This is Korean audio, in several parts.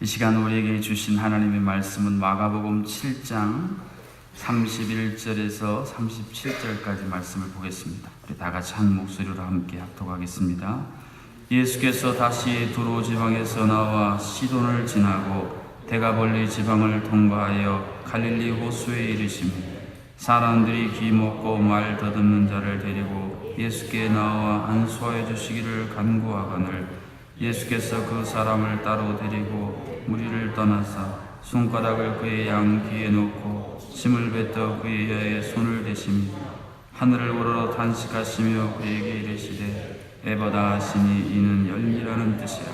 이 시간 우리에게 주신 하나님의 말씀은 마가복음 7장 31절에서 37절까지 말씀을 보겠습니다. 우리 다 같이 한 목소리로 함께 합독하겠습니다. 예수께서 다시 두로 지방에서 나와 시돈을 지나고 데가볼리 지방을 통과하여 갈릴리 호수에 이르시며 사람들이 귀 먹고 말 더듬는 자를 데리고 예수께 나와 안수하여 주시기를 간구하거늘 예수께서 그 사람을 따로 데리고 무리를 떠나사 손가락을 그의 양 귀에 놓고 침을 뱉어 그의 혀에 손을 대시며 하늘을 우러러 탄식하시며 그에게 이르시되 에바다 하시니 이는 열리라는 뜻이라.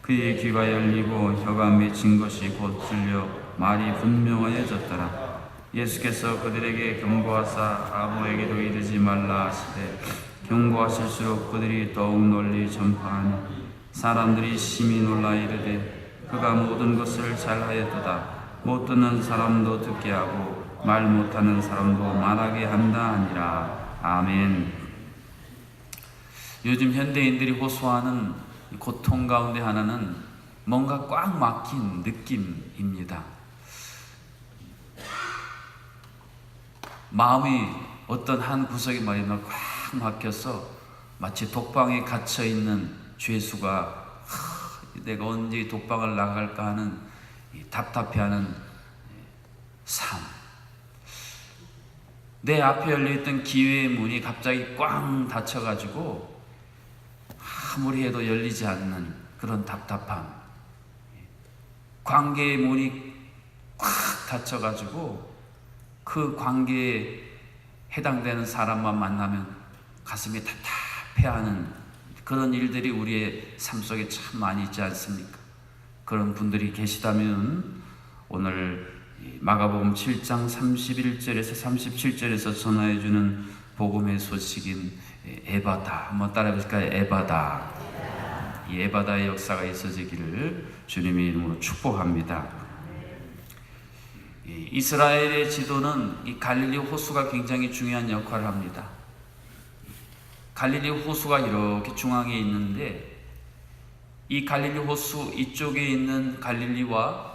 그의 귀가 열리고 혀가 맺힌 것이 곧 들려 말이 분명하여졌더라. 예수께서 그들에게 경고하사 아무에게도 이르지 말라 하시되 경고하실수록 그들이 더욱 널리 전파하니 사람들이 심히 놀라 이르되 그가 모든 것을 잘하였도다. 못 듣는 사람도 듣게 하고 말 못하는 사람도 말하게 한다 하니라. 아멘. 요즘 현대인들이 호소하는 고통 가운데 하나는 뭔가 꽉 막힌 느낌입니다. 마음이 어떤 한 구석에 말이나 꽉 막혀서 마치 독방에 갇혀있는 죄수가 내가 언제 독방을 나갈까 하는 답답해하는 삶. 내 앞에 열려있던 기회의 문이 갑자기 꽝 닫혀가지고 아무리 해도 열리지 않는 그런 답답함. 관계의 문이 꽉 닫혀가지고 그 관계에 해당되는 사람만 만나면 가슴이 답답해하는 그런 일들이 우리의 삶 속에 참 많이 있지 않습니까? 그런 분들이 계시다면 오늘 마가복음 7장 31절에서 37절에서 전하여주는 복음의 소식인 에바다, 한번 따라해 보실까요? 에바다. 이 에바다의 역사가 있어지기를 주님의 이름으로 축복합니다. 이스라엘의 지도는 이 갈릴리 호수가 굉장히 중요한 역할을 합니다. 갈릴리 호수가 이렇게 중앙에 있는데 이 갈릴리 호수 이쪽에 있는 갈릴리와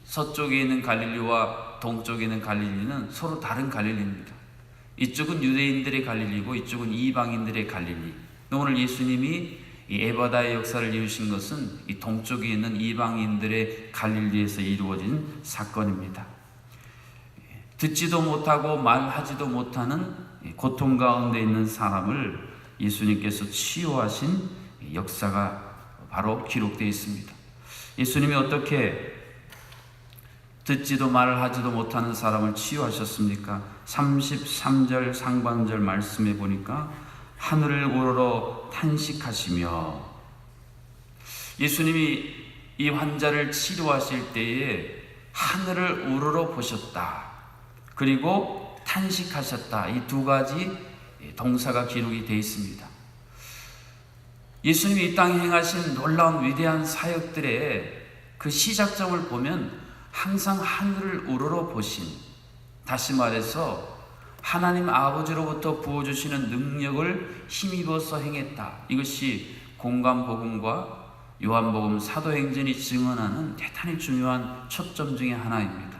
서쪽에 있는 갈릴리와 동쪽에 있는 갈릴리는 서로 다른 갈릴리입니다. 이쪽은 유대인들의 갈릴리고 이쪽은 이방인들의 갈릴리. 오늘 예수님이 이 에바다의 역사를 이루신 것은 이 동쪽에 있는 이방인들의 갈릴리에서 이루어진 사건입니다. 듣지도 못하고 말하지도 못하는 고통 가운데 있는 사람을 예수님께서 치유하신 역사가 바로 기록되어 있습니다. 예수님이 어떻게 듣지도 말하지도 못하는 사람을 치유하셨습니까? 33절 상반절 말씀에 보니까 하늘을 우러러 탄식하시며, 예수님이 이 환자를 치료하실 때에 하늘을 우러러 보셨다. 그리고 탄식하셨다. 이 두 가지 동사가 기록이 되어 있습니다. 예수님이 이 땅에 행하신 놀라운 위대한 사역들의 그 시작점을 보면 항상 하늘을 우러러 보신, 다시 말해서 하나님 아버지로부터 부어주시는 능력을 힘입어서 행했다. 이것이 공관복음과 요한복음 사도행전이 증언하는 대단히 중요한 초점 중에 하나입니다.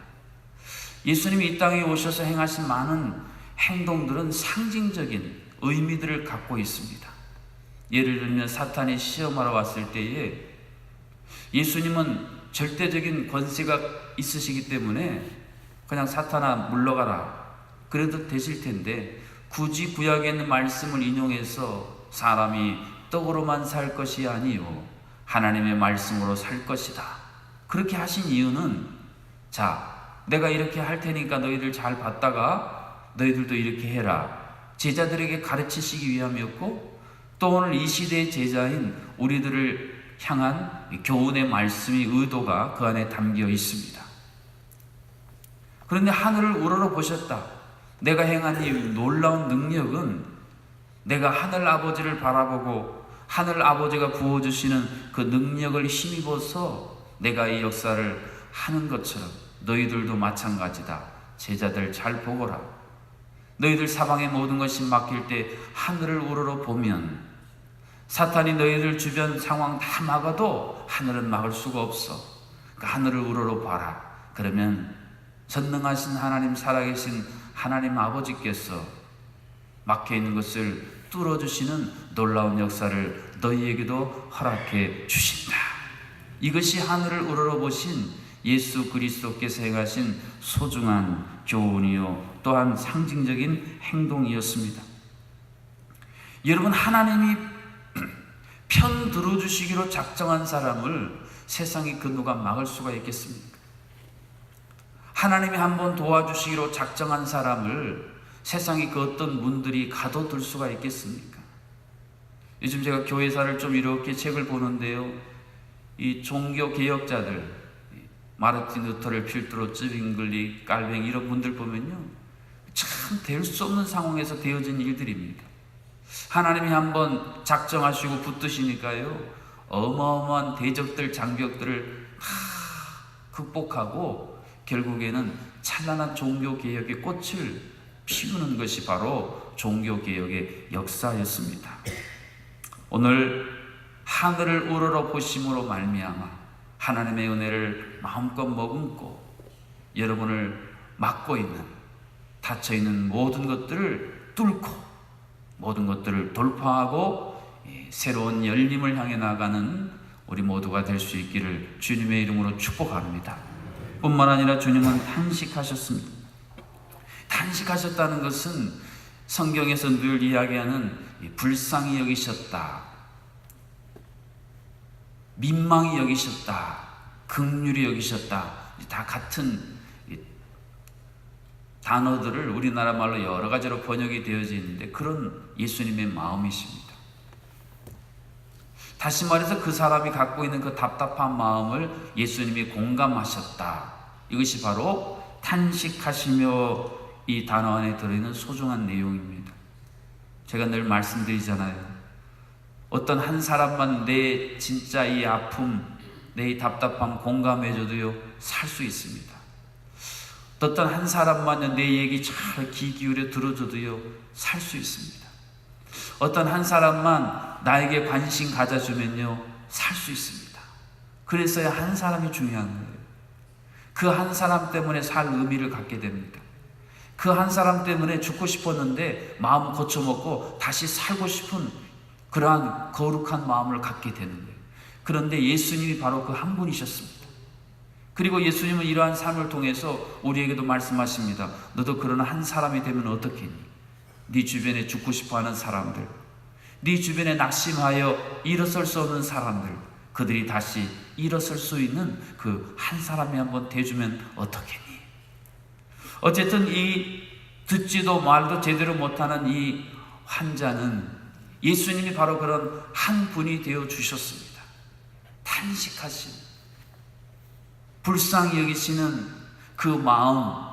예수님이 이 땅에 오셔서 행하신 많은 행동들은 상징적인 의미들을 갖고 있습니다. 예를 들면 사탄이 시험하러 왔을 때에 예수님은 절대적인 권세가 있으시기 때문에 그냥 사탄아 물러가라 그래도 되실 텐데, 굳이 구약에 있는 말씀을 인용해서 사람이 떡으로만 살 것이 아니요 하나님의 말씀으로 살 것이다 그렇게 하신 이유는, 자 내가 이렇게 할 테니까 너희들 잘 받다가 너희들도 이렇게 해라, 제자들에게 가르치시기 위함이었고, 또 오늘 이 시대의 제자인 우리들을 향한 교훈의 말씀이, 의도가 그 안에 담겨 있습니다. 그런데 하늘을 우러러 보셨다. 내가 행한 이 놀라운 능력은 내가 하늘 아버지를 바라보고 하늘 아버지가 부어주시는 그 능력을 힘입어서 내가 이 역사를 하는 것처럼 너희들도 마찬가지다. 제자들 잘 보거라. 너희들 사방의 모든 것이 막힐 때 하늘을 우러러 보면 사탄이 너희들 주변 상황 다 막아도 하늘은 막을 수가 없어. 그 하늘을 우러러봐라. 그러면 전능하신 하나님, 살아계신 하나님 아버지께서 막혀있는 것을 뚫어주시는 놀라운 역사를 너희에게도 허락해 주신다. 이것이 하늘을 우러러보신 예수 그리스도께서 행하신 소중한 교훈이요 또한 상징적인 행동이었습니다. 여러분, 하나님이 편 들어주시기로 작정한 사람을 세상이 그 누가 막을 수가 있겠습니까? 하나님이 한번 도와주시기로 작정한 사람을 세상이 그 어떤 문들이 가둬둘 수가 있겠습니까? 요즘 제가 교회사를 좀 이렇게 책을 보는데요, 이 종교 개혁자들, 마르틴 루터를 필두로 쯔빙글리, 깔뱅 이런 분들 보면요, 참 될 수 없는 상황에서 되어진 일들입니다. 하나님이 한번 작정하시고 붙드시니까요, 어마어마한 대적들, 장벽들을 다 극복하고 결국에는 찬란한 종교개혁의 꽃을 피우는 것이 바로 종교개혁의 역사였습니다. 오늘 하늘을 우러러 보심으로 말미암아 하나님의 은혜를 마음껏 머금고 여러분을 막고 있는, 닫혀있는 모든 것들을 뚫고 모든 것들을 돌파하고 새로운 열림을 향해 나가는 우리 모두가 될 수 있기를 주님의 이름으로 축복합니다. 뿐만 아니라 주님은 탄식하셨습니다. 탄식하셨다는 것은 성경에서 늘 이야기하는 불쌍히 여기셨다, 민망히 여기셨다, 긍휼히 여기셨다, 다 같은 단어들을 우리나라 말로 여러 가지로 번역이 되어져 있는데 그런 예수님의 마음이십니다. 다시 말해서 그 사람이 갖고 있는 그 답답한 마음을 예수님이 공감하셨다. 이것이 바로 탄식하시며 이 단어 안에 들어있는 소중한 내용입니다. 제가 늘 말씀드리잖아요. 어떤 한 사람만 내 진짜 이 아픔, 내 이 답답함 공감해줘도요, 살 수 있습니다. 어떤 한 사람만요, 내 얘기 잘 귀 기울여 들어줘도요, 살 수 있습니다. 어떤 한 사람만 나에게 관심 가져주면요, 살 수 있습니다. 그래서야 한 사람이 중요한 거예요. 그 한 사람 때문에 살 의미를 갖게 됩니다. 그 한 사람 때문에 죽고 싶었는데 마음 고쳐먹고 다시 살고 싶은 그러한 거룩한 마음을 갖게 되는 거예요. 그런데 예수님이 바로 그 한 분이셨습니다. 그리고 예수님은 이러한 삶을 통해서 우리에게도 말씀하십니다. 너도 그런 한 사람이 되면 어떻겠니? 네 주변에 죽고 싶어하는 사람들, 네 주변에 낙심하여 일어설 수 없는 사람들, 그들이 다시 일어설 수 있는 그 한 사람이 한번 돼주면 어떻겠니? 어쨌든 이 듣지도 말도 제대로 못하는 이 환자는 예수님이 바로 그런 한 분이 되어 주셨습니다. 탄식하신, 불쌍히 여기시는 그 마음,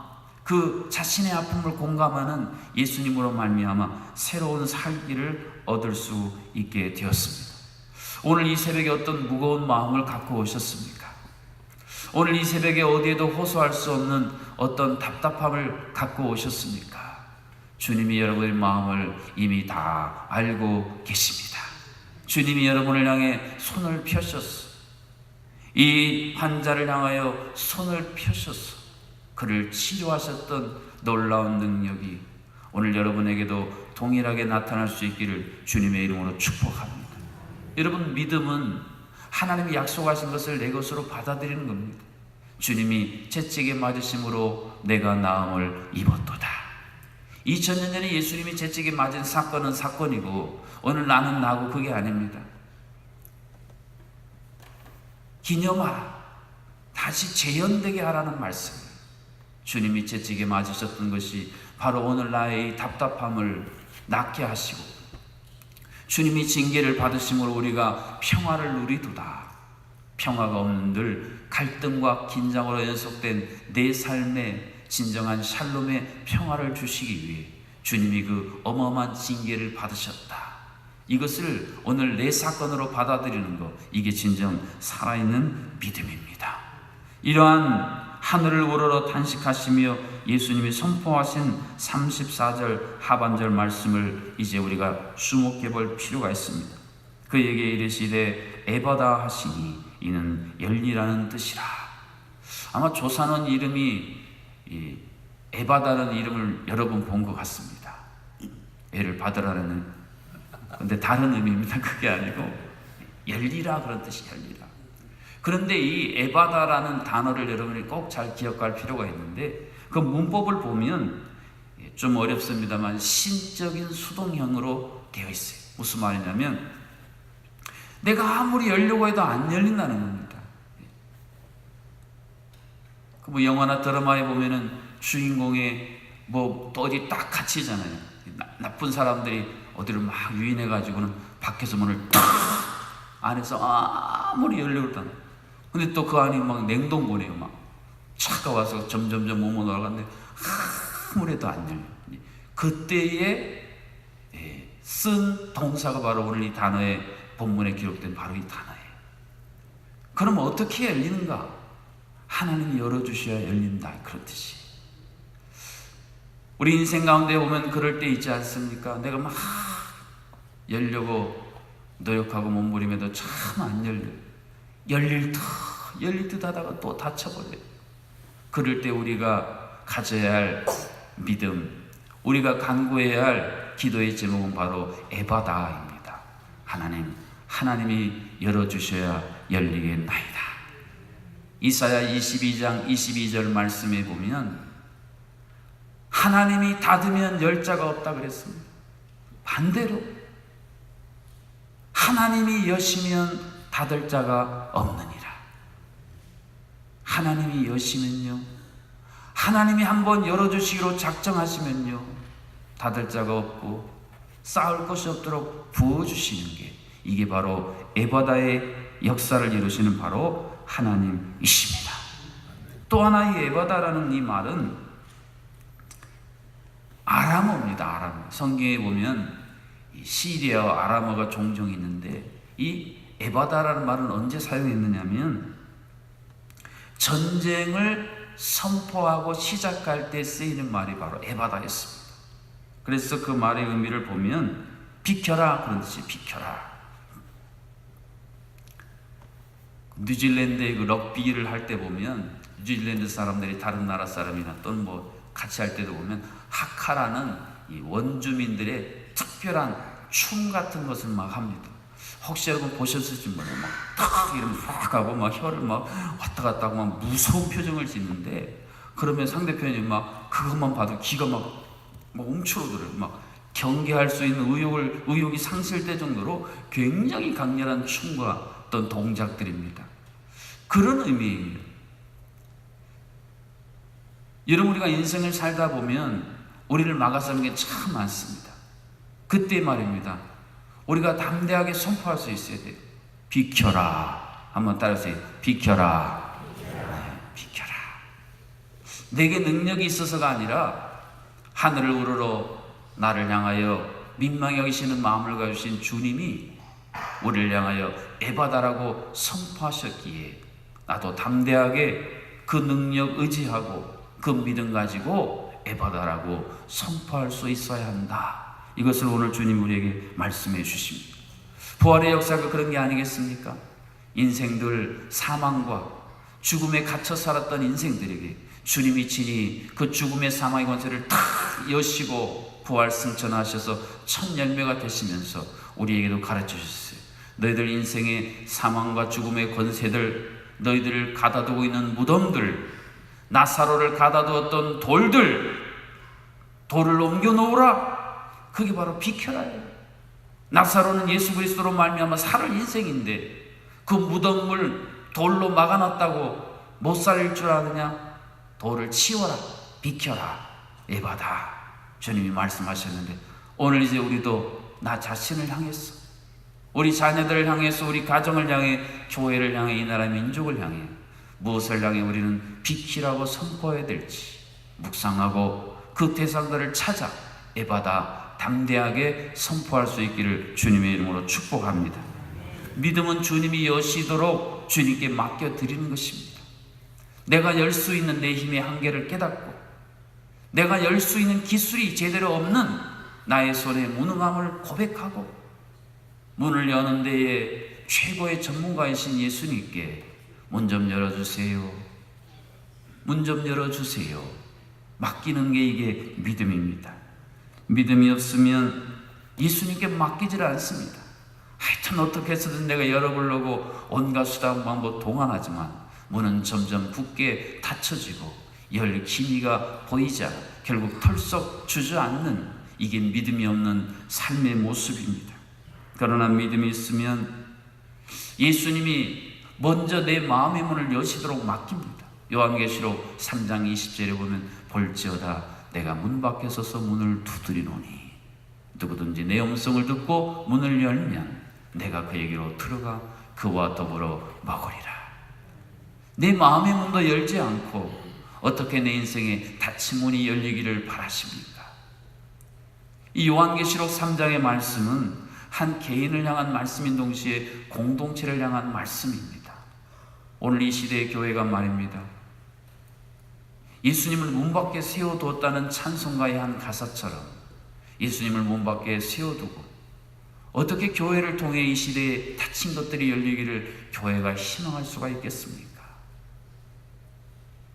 그 자신의 아픔을 공감하는 예수님으로 말미암아 새로운 살기를 얻을 수 있게 되었습니다. 오늘 이 새벽에 어떤 무거운 마음을 갖고 오셨습니까? 오늘 이 새벽에 어디에도 호소할 수 없는 어떤 답답함을 갖고 오셨습니까? 주님이 여러분의 마음을 이미 다 알고 계십니다. 주님이 여러분을 향해 손을 펴셨어. 이 환자를 향하여 손을 펴셔서 그를 치료하셨던 놀라운 능력이 오늘 여러분에게도 동일하게 나타날 수 있기를 주님의 이름으로 축복합니다. 여러분, 믿음은 하나님이 약속하신 것을 내 것으로 받아들이는 겁니다. 주님이 채찍에 맞으심으로 내가 나음을 입었도다. 2000년 전에 예수님이 채찍에 맞은 사건은 사건이고 오늘 나는 나고 그게 아닙니다. 기념하라, 다시 재현되게 하라는 말씀. 주님이 채찍에 맞으셨던 것이 바로 오늘 나의 답답함을 낫게 하시고 주님이 징계를 받으심으로 우리가 평화를 누리도다. 평화가 없는 늘 갈등과 긴장으로 연속된 내 삶에 진정한 샬롬의 평화를 주시기 위해 주님이 그 어마어마한 징계를 받으셨다. 이것을 오늘 내 사건으로 받아들이는 것, 이게 진정 살아있는 믿음입니다. 이러한 하늘을 우러러 탄식하시며 예수님이 선포하신 34절 하반절 말씀을 이제 우리가 주목해 볼 필요가 있습니다. 그에게 이르시되 에바다 하시니 이는 열리라는 뜻이라. 아마 조사는 이름이 이 에바다라는 이름을 여러 번 본 것 같습니다. 애를 받으라는, 근데 다른 의미입니다. 그게 아니고 열리라 그런 뜻이 열리라. 그런데 이 에바다라는 단어를 여러분이 꼭 잘 기억할 필요가 있는데, 그 문법을 보면 좀 어렵습니다만 신적인 수동형으로 되어 있어요. 무슨 말이냐면 내가 아무리 열려고 해도 안 열린다는 겁니다. 그 뭐 영화나 드라마에 보면은 주인공의 뭐 또 어디 딱 갇히잖아요. 나쁜 사람들이 어디를 막 유인해가지고는 밖에서 문을 딱 안에서 아무리 열려고 했다. 근데 또 그 안이 막 냉동고네요. 막 차가 와서 점점점 몸으로 올라가는데 아무리 해도 안 열려. 그때에 쓴 동사가 바로 오늘 이 단어의 본문에 기록된 바로 이 단어예요. 그럼 어떻게 열리는가? 하나님이 열어주셔야 열린다, 그런 뜻이. 우리 인생 가운데 보면 그럴 때 있지 않습니까? 내가 막 열려고 노력하고 몸부림해도 참 안 열려. 열릴 듯 하다가 또 닫혀버려요. 그럴 때 우리가 가져야 할 믿음, 우리가 간구해야 할 기도의 제목은 바로 에바다입니다. 하나님이 열어주셔야 열리겠나이다. 이사야 22장 22절 말씀에 보면 하나님이 닫으면 열 자가 없다 그랬습니다. 반대로 하나님이 여시면 닫을 자가 없느니라. 하나님이 여시면요, 하나님이 한번 열어주시기로 작정하시면요, 닫을 자가 없고 쌓을 것이 없도록 부어주시는 게, 이게 바로 에바다의 역사를 이루시는 바로 하나님이십니다. 또 하나 이 에바다라는 이 말은 아람어입니다. 아람어. 성경에 보면 시리아와 아람어가 종종 있는데, 이 에바다라는 말은 언제 사용했느냐면 전쟁을 선포하고 시작할 때 쓰이는 말이 바로 에바다였습니다. 그래서 그 말의 의미를 보면 비켜라 그런 뜻이, 비켜라. 뉴질랜드의 그 럭비를 할 때 보면 뉴질랜드 사람들이 다른 나라 사람이나 또는 뭐 같이 할 때도 보면 하카라는 이 원주민들의 특별한 춤 같은 것을 막 합니다. 혹시 여러분 보셨을지 몰라요. 막탁 이러면 팍 하고 막 혀를 막 왔다 갔다 하고 막 무서운 표정을 짓는데, 그러면 상대편이 막 그것만 봐도 기가 막 움츠러들어요. 막 경계할 수 있는 의욕이 상실될 정도로 굉장히 강렬한 춤과 어떤 동작들입니다. 그런 의미입니다. 여러분, 우리가 인생을 살다 보면 우리를 막아서는 게 참 많습니다. 그때 말입니다. 우리가 담대하게 선포할 수 있어야 돼요. 비켜라. 한번 따라하세요. 비켜라. 네, 비켜라. 내게 능력이 있어서가 아니라 하늘을 우러러 나를 향하여 민망히 여기시는 마음을 가지신 주님이 우리를 향하여 에바다라고 선포하셨기에 나도 담대하게 그 능력 의지하고 그 믿음 가지고 에바다라고 선포할 수 있어야 한다. 이것을 오늘 주님 우리에게 말씀해 주십니다. 부활의 역사가 그런 게 아니겠습니까? 인생들 사망과 죽음에 갇혀 살았던 인생들에게 주님이 친히 그 죽음의 사망의 권세를 다 여시고 부활 승천하셔서 첫 열매가 되시면서 우리에게도 가르쳐 주셨어요. 너희들 인생의 사망과 죽음의 권세들, 너희들을 가다두고 있는 무덤들, 나사로를 가다두었던 돌을 옮겨놓으라. 그게 바로 비켜라예요. 나사로는 예수 그리스도로 말미암아 살 인생인데 그 무덤을 돌로 막아놨다고 못 살릴 줄 아느냐? 돌을 치워라, 비켜라, 에바다. 주님이 말씀하셨는데, 오늘 이제 우리도 나 자신을 향해서, 우리 자녀들을 향해서, 우리 가정을 향해, 교회를 향해, 이 나라 민족을 향해 무엇을 향해 우리는 비키라고 선포해야 될지 묵상하고 그 대상들을 찾아 에바다 담대하게 선포할 수 있기를 주님의 이름으로 축복합니다. 믿음은 주님이 여시도록 주님께 맡겨드리는 것입니다. 내가 열 수 있는 내 힘의 한계를 깨닫고 내가 열 수 있는 기술이 제대로 없는 나의 손의 무능함을 고백하고 문을 여는 데에 최고의 전문가이신 예수님께 문 좀 열어주세요. 문 좀 열어주세요. 맡기는 게 이게 믿음입니다. 믿음이 없으면 예수님께 맡기질 않습니다. 하여튼 어떻게 해서든 내가 열어보려고 온갖 수단 방법 동원하지만 문은 점점 굳게 닫혀지고 열 기미가 보이자 결국 털썩 주저앉는, 이게 믿음이 없는 삶의 모습입니다. 그러나 믿음이 있으면 예수님이 먼저 내 마음의 문을 여시도록 맡깁니다. 요한계시록 3장 20절에 보면 볼지어다 내가 문 밖에 서서 문을 두드리노니 누구든지 내 음성을 듣고 문을 열면 내가 그에게로 들어가 그와 더불어 먹으리라. 내 마음의 문도 열지 않고 어떻게 내 인생에 닫힌 문이 열리기를 바라십니까? 이 요한계시록 3장의 말씀은 한 개인을 향한 말씀인 동시에 공동체를 향한 말씀입니다. 오늘 이 시대의 교회가 말입니다. 예수님을 문 밖에 세워두었다는 찬송가의 한 가사처럼 예수님을 문 밖에 세워두고 어떻게 교회를 통해 이 시대에 닫힌 것들이 열리기를 교회가 희망할 수가 있겠습니까?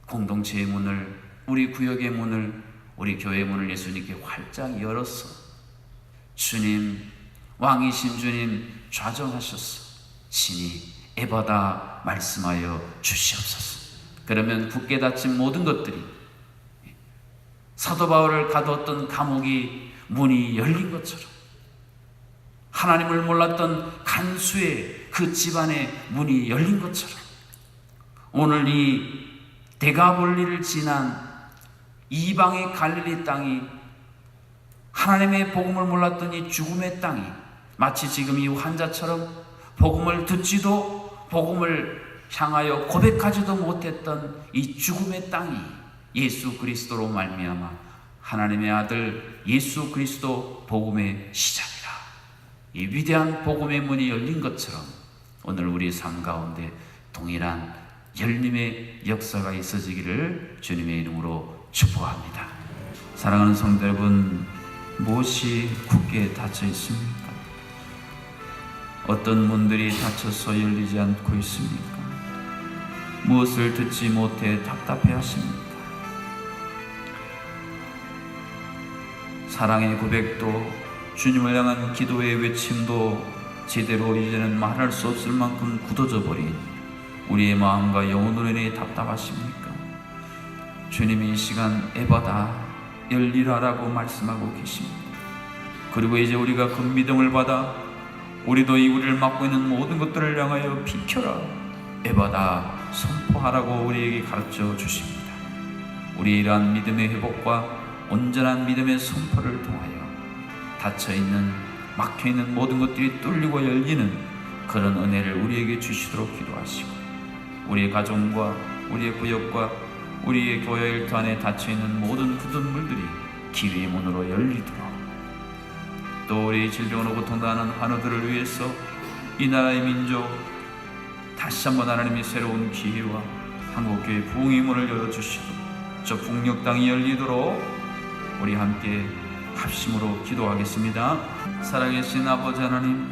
공동체의 문을, 우리 구역의 문을, 우리 교회의 문을 예수님께 활짝 열어서 주님, 왕이신 주님 좌정하셔서 친히 에바다 말씀하여 주시옵소서. 그러면 굳게 닫힌 모든 것들이, 사도 바울을 가두었던 감옥이 문이 열린 것처럼, 하나님을 몰랐던 간수의 그 집안의 문이 열린 것처럼, 오늘 이 데가볼리를 지난 이방의 갈릴리 땅이, 하나님의 복음을 몰랐던 이 죽음의 땅이 마치 지금 이 환자처럼 복음을 듣지도 복음을 향하여 고백하지도 못했던 이 죽음의 땅이 예수 그리스도로 말미암아 하나님의 아들 예수 그리스도 복음의 시작이라, 이 위대한 복음의 문이 열린 것처럼 오늘 우리 삶 가운데 동일한 열림의 역사가 있어지기를 주님의 이름으로 축복합니다. 사랑하는 성도 여러분, 무엇이 굳게 닫혀 있습니까? 어떤 문들이 닫혀서 열리지 않고 있습니까? 무엇을 듣지 못해 답답해 하십니까? 사랑의 고백도 주님을 향한 기도의 외침도 제대로 이제는 말할 수 없을 만큼 굳어져 버린 우리의 마음과 영혼으로 인해 답답하십니까? 주님이 이 시간 에바다 열리라라고 말씀하고 계십니다. 그리고 이제 우리가 그 믿음을 받아 우리도 이 우리를 막고 있는 모든 것들을 향하여 비켜라 에바다 선포하라고 우리에게 가르쳐 주십니다. 우리의 이러한 믿음의 회복과 온전한 믿음의 선포를 통하여 닫혀있는, 막혀있는 모든 것들이 뚫리고 열리는 그런 은혜를 우리에게 주시도록 기도하시고, 우리의 가정과 우리의 구역과 우리의 교회 일터 안에 닫혀있는 모든 굳은 물들이 기회의 문으로 열리도록, 또 우리 질병으로 고통당하는 환우들을 위해서 이 나라의 민족 다시 한번 하나님의 새로운 기회와 한국교회 부흥의 문을 열어주시고 저 북녘 땅이 열리도록 우리 함께 합심으로 기도하겠습니다. 살아계신 아버지 하나님,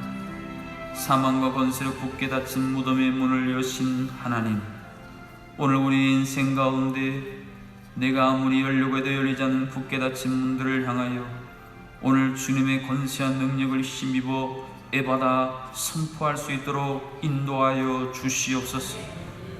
사망과 권세로 굳게 닫힌 무덤의 문을 여신 하나님, 오늘 우리 인생 가운데 내가 아무리 열려고 해도 열리지 않는 굳게 닫힌 문들을 향하여 오늘 주님의 권세한 능력을 힘입어 에바다 선포할 수 있도록 인도하여 주시옵소서.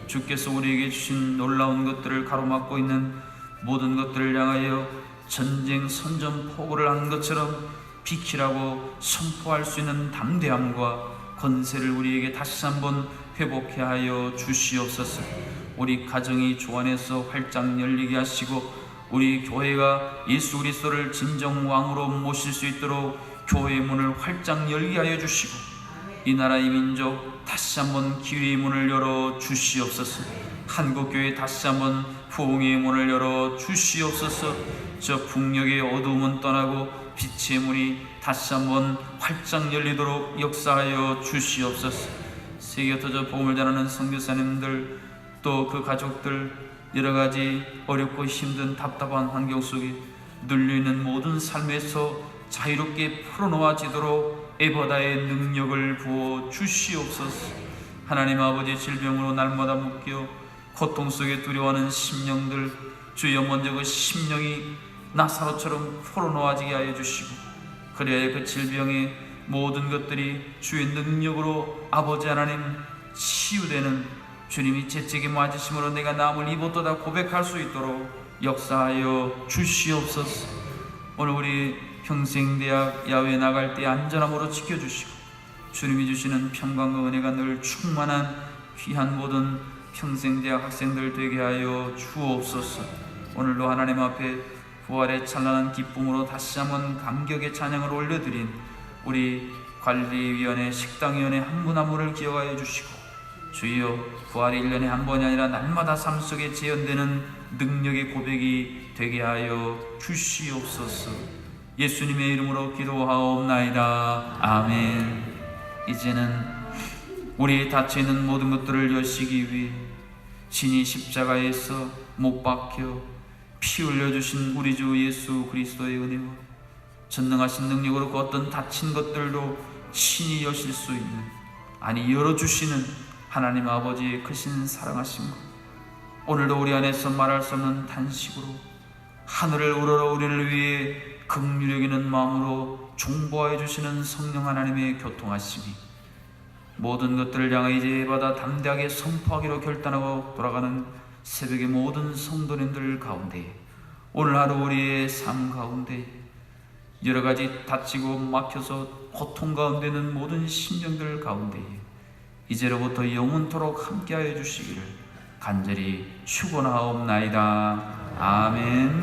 주께서 우리에게 주신 놀라운 것들을 가로막고 있는 모든 것들을 향하여 전쟁 선전포고를 한 것처럼 비키라고 선포할 수 있는 담대함과 권세를 우리에게 다시 한번 회복해 하여 주시옵소서. 우리 가정이 주 안에서 활짝 열리게 하시고 우리 교회가 예수 그리스도를 진정 왕으로 모실 수 있도록 교회의 문을 활짝 열게 하여 주시고 이 나라의 민족 다시 한번 기회의 문을 열어 주시옵소서. 한국교회 다시 한번 부흥의 문을 열어 주시옵소서. 저 북녘의 어두움은 떠나고 빛의 문이 다시 한번 활짝 열리도록 역사하여 주시옵소서. 세계 흩어져 복음을 전하는 선교사님들, 또 그 가족들, 여러가지 어렵고 힘든 답답한 환경 속에 눌려있는 모든 삶에서 자유롭게 풀어놓아지도록 에바다의 능력을 부어 주시옵소서. 하나님 아버지, 질병으로 날마다 묶여 고통 속에 두려워하는 심령들, 주여 먼저 그 심령이 나사로처럼 포로놓아지게 하여 주시고, 그래야 그 질병의 모든 것들이 주의 능력으로 아버지 하나님 치유되는, 주님이 재채기 맞으심으로 내가 나음을 입었도다 고백할 수 있도록 역사하여 주시옵소서. 오늘 우리 평생대학 야외 나갈 때 안전함으로 지켜주시고, 주님이 주시는 평강과 은혜가 늘 충만한 귀한 모든 평생대학 학생들 되게 하여 주옵소서. 오늘도 하나님 앞에 부활의 찬란한 기쁨으로 다시 한번 감격의 찬양을 올려드린 우리 관리위원회, 식당위원회 한 분 한 분을 기억하여 주시고, 주여 부활이 1년에 한 번이 아니라 날마다 삶 속에 재현되는 능력의 고백이 되게 하여 주시옵소서. 예수님의 이름으로 기도하옵나이다. 아멘. 이제는 우리 닫혀있는 모든 것들을 여시기 위해 친히 십자가에서 못 박혀 피 흘려주신 우리 주 예수 그리스도의 은혜와 전능하신 능력으로 그 어떤 닫힌 것들도 친히 여실 수 있는, 아니 열어주시는 하나님 아버지의 크신 사랑하심과 오늘도 우리 안에서 말할 수 없는 단식으로 하늘을 우러러 우리를 위해 긍휼히 여기는 마음으로 중보하여 주시는 성령 하나님의 교통하심이 모든 것들을 향해 이제 받아 담대하게 선포하기로 결단하고 돌아가는 새벽의 모든 성도님들 가운데, 오늘 하루 우리의 삶 가운데 여러가지 다치고 막혀서 고통 가운데 있는 모든 심령들 가운데 이제로부터 영원토록 함께하여 주시기를 간절히 축원하옵나이다. 아멘.